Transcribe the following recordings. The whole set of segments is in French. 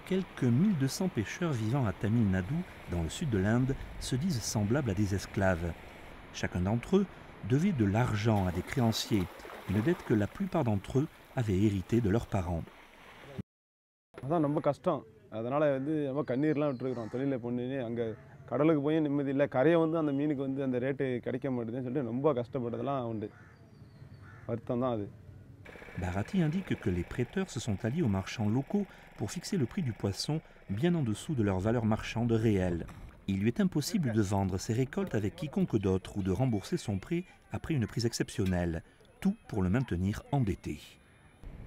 Quelques 1200 pêcheurs vivant à Tamil Nadu, dans le sud de l'Inde, se disent semblables à des esclaves. Chacun d'entre eux devait de l'argent à des créanciers, une dette que la plupart d'entre eux avaient héritée de leurs parents. அதான் ரொம்ப கஷ்டம். அதனால ரொம்ப கண்ணீர்லாம் விட்டுருக்குறோம். தொழில பண்ணி அங்கே கடலுக்கு போய் நிம்மதி இல்லை. கரையை அந்த மீனுக்கு அந்த ரேட்டு கிடைக்க மாட்டேதுன்னு சொல்லிட்டு ரொம்ப கஷ்டப்பட்டதெல்லாம் உண்டு. வருத்தம் தான் அது. Bharati indique que les prêteurs se sont alliés aux marchands locaux pour fixer le prix du poisson bien en dessous de leur valeur marchande réelle. Il lui est impossible de vendre ses récoltes avec quiconque d'autre ou de rembourser son prêt après une prise exceptionnelle, tout pour le maintenir endetté.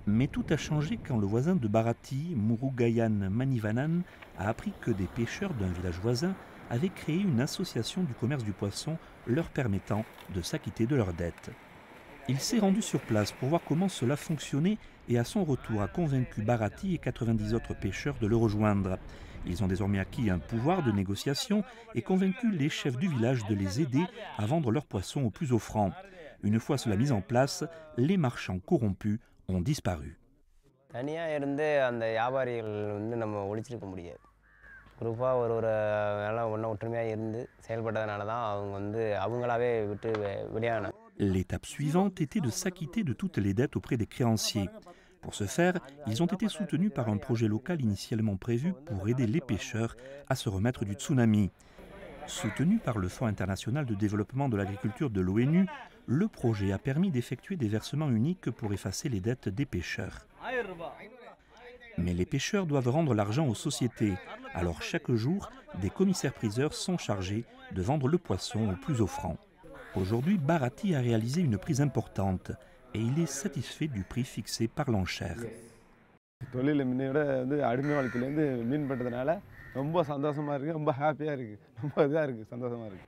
Mais tout a changé quand le voisin de Bharati, Murugayan Manivanan, a appris que des pêcheurs d'un village voisin avaient créé une association du commerce du poisson leur permettant de s'acquitter de leurs dettes. Il s'est rendu sur place pour voir comment cela fonctionnait et à son retour a convaincu Bharati et 90 autres pêcheurs de le rejoindre. Ils ont désormais acquis un pouvoir de négociation et convaincu les chefs du village de les aider à vendre leurs poissons au plus offrant. Une fois cela mis en place, les marchands corrompus ont disparu. L'étape suivante était de s'acquitter de toutes les dettes auprès des créanciers. Pour ce faire, ils ont été soutenus par un projet local initialement prévu pour aider les pêcheurs à se remettre du tsunami. Soutenu par le Fonds international de développement de l'agriculture de l'ONU, le projet a permis d'effectuer des versements uniques pour effacer les dettes des pêcheurs. Mais les pêcheurs doivent rendre l'argent aux sociétés. Alors chaque jour, des commissaires-priseurs sont chargés de vendre le poisson au plus offrant. Aujourd'hui, Bharati a réalisé une prise importante et il est satisfait du prix fixé par l'enchère. தொழில் முன்னையோட அடிமை வாழ்க்கையிலேருந்து மீன் பட்டதுனால ரொம்ப சந்தோஷமா இருக்கு, ரொம்ப ஹாப்பியாக இருக்கு, ரொம்ப இதாக இருக்கு, சந்தோஷமா இருக்கு.